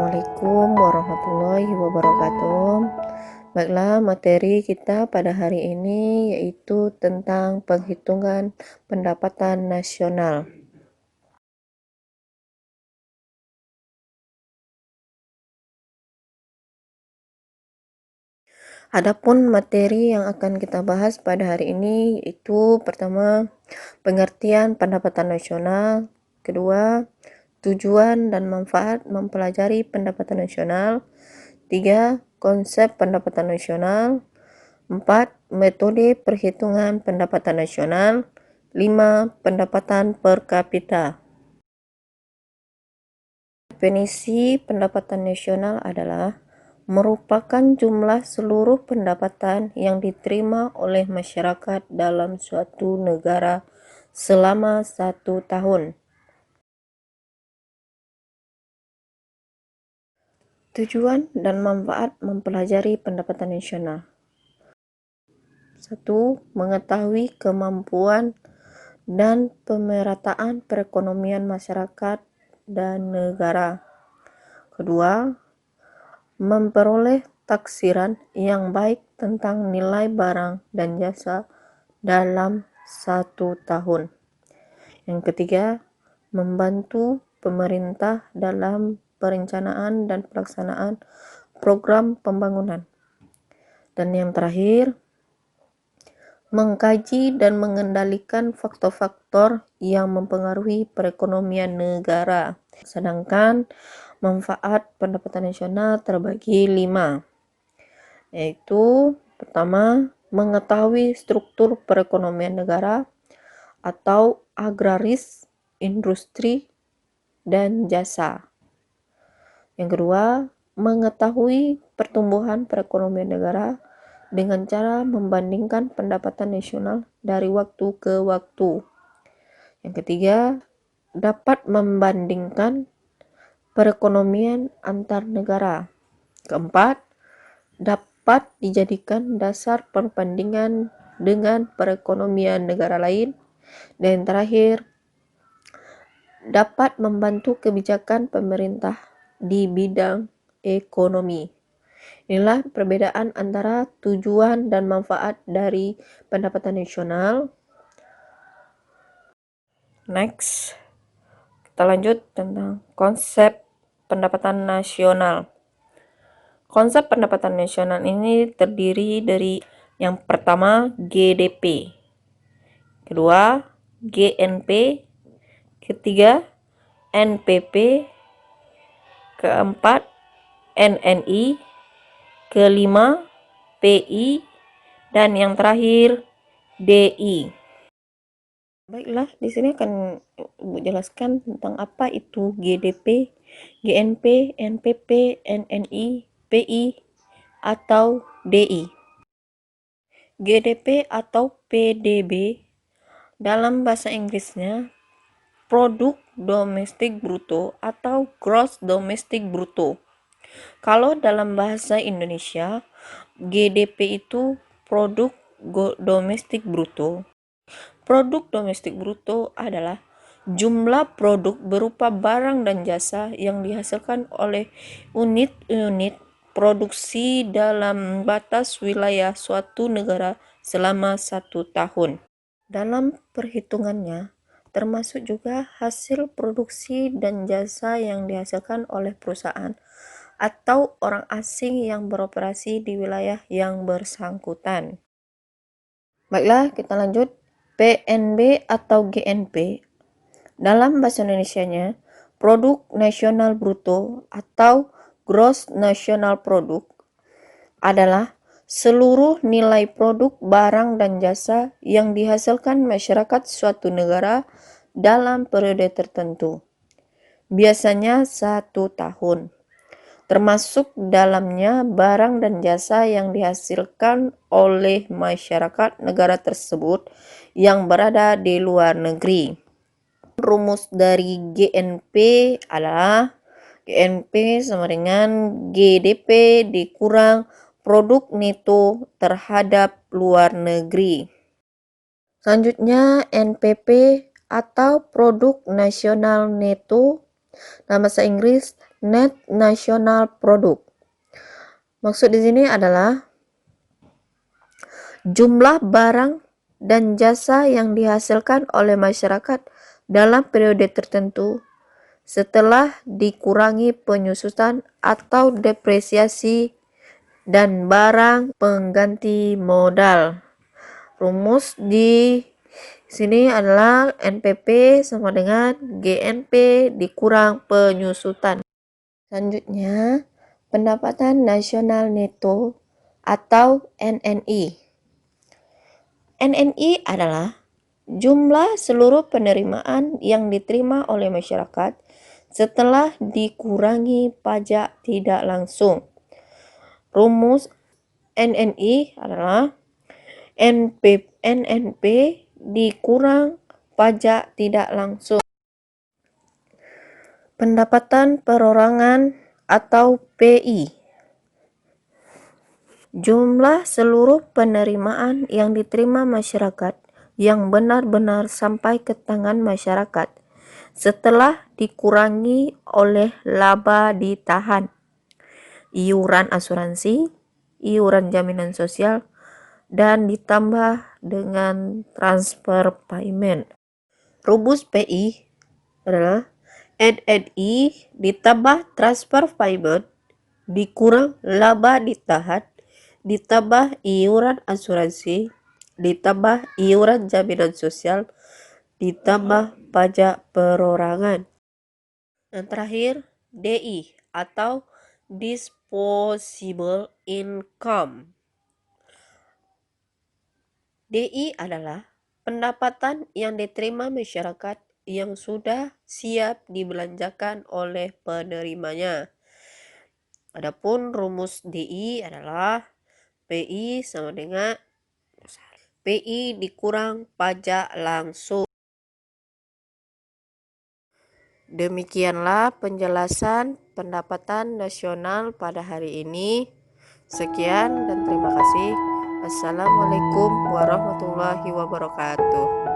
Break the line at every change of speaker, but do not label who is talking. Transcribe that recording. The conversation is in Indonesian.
Assalamualaikum warahmatullahi wabarakatuh. Baiklah, materi kita pada hari ini yaitu tentang penghitungan pendapatan nasional. Adapun materi yang akan kita bahas pada hari ini yaitu pertama, pengertian pendapatan nasional, kedua, tujuan dan manfaat mempelajari pendapatan nasional, 3. Konsep pendapatan nasional, 4. Metode perhitungan pendapatan nasional, 5. Pendapatan per kapita. Definisi pendapatan nasional adalah merupakan jumlah seluruh pendapatan yang diterima oleh masyarakat dalam suatu negara selama 1 tahun. Tujuan dan manfaat mempelajari pendapatan nasional. 1. Mengetahui kemampuan dan pemerataan perekonomian masyarakat dan negara. Kedua, memperoleh taksiran yang baik tentang nilai barang dan jasa dalam 1 tahun. Yang ketiga, membantu pemerintah dalam perencanaan dan pelaksanaan program pembangunan. Dan yang terakhir, mengkaji dan mengendalikan faktor-faktor yang mempengaruhi perekonomian negara. Sedangkan manfaat pendapatan nasional terbagi 5, yaitu pertama, mengetahui struktur perekonomian negara atau agraris, industri, dan jasa. Yang kedua, mengetahui pertumbuhan perekonomian negara dengan cara membandingkan pendapatan nasional dari waktu ke waktu. Yang ketiga, dapat membandingkan perekonomian antar negara. Keempat, dapat dijadikan dasar perbandingan dengan perekonomian negara lain. Dan yang terakhir, dapat membantu kebijakan pemerintah di bidang ekonomi. Inilah perbedaan antara tujuan dan manfaat dari pendapatan nasional. Next, kita lanjut tentang konsep pendapatan nasional. Konsep pendapatan nasional ini terdiri dari yang pertama GDP, kedua GNP, ketiga NPP, keempat NNI, kelima PI, dan yang terakhir DI. Baiklah, di sini akan Ibu jelaskan tentang apa itu GDP, GNP, NPP, NNI, PI, atau DI. GDP atau PDB dalam bahasa Inggrisnya Produk Domestik Bruto atau Gross Domestic Bruto. Kalau dalam bahasa Indonesia, GDP itu Produk Domestik Bruto. Produk domestik bruto adalah jumlah produk berupa barang dan jasa yang dihasilkan oleh unit-unit produksi dalam batas wilayah suatu negara selama 1 tahun. Dalam perhitungannya, termasuk juga hasil produksi dan jasa yang dihasilkan oleh perusahaan atau orang asing yang beroperasi di wilayah yang bersangkutan. Baiklah, kita lanjut. PNB atau GNP dalam bahasa Indonesianya Produk Nasional Bruto atau Gross National Product adalah seluruh nilai produk, barang, dan jasa yang dihasilkan masyarakat suatu negara dalam periode tertentu, biasanya 1 tahun, termasuk dalamnya barang dan jasa yang dihasilkan oleh masyarakat negara tersebut yang berada di luar negeri. Rumus dari GNP adalah GNP sama dengan GDP dikurang produk neto terhadap luar negeri. Selanjutnya NPP atau Produk Nasional Neto dalam bahasa Inggris Net National Product. Maksud di sini adalah jumlah barang dan jasa yang dihasilkan oleh masyarakat dalam periode tertentu setelah dikurangi penyusutan atau depresiasi dan barang pengganti modal. Rumus di sini adalah NPP sama dengan GNP dikurang penyusutan. Selanjutnya, pendapatan nasional neto atau NNI. NNI adalah jumlah seluruh penerimaan yang diterima oleh masyarakat setelah dikurangi pajak tidak langsung. Rumus NNI adalah NNP dikurang pajak tidak langsung. Pendapatan perorangan atau PI. Jumlah seluruh penerimaan yang diterima masyarakat yang benar-benar sampai ke tangan masyarakat setelah dikurangi oleh laba ditahan, iuran asuransi, iuran jaminan sosial, dan ditambah dengan transfer payment. Rumus PI adalah NNI ditambah transfer payment dikurang laba ditahan ditambah iuran asuransi ditambah iuran jaminan sosial ditambah pajak perorangan. Dan terakhir DI atau disposable income. DI adalah pendapatan yang diterima masyarakat yang sudah siap dibelanjakan oleh penerimanya. Adapun rumus DI adalah PI sama dengan PI dikurang pajak langsung. Demikianlah penjelasan pendapatan nasional pada hari ini. Sekian dan terima kasih. Assalamualaikum warahmatullahi wabarakatuh.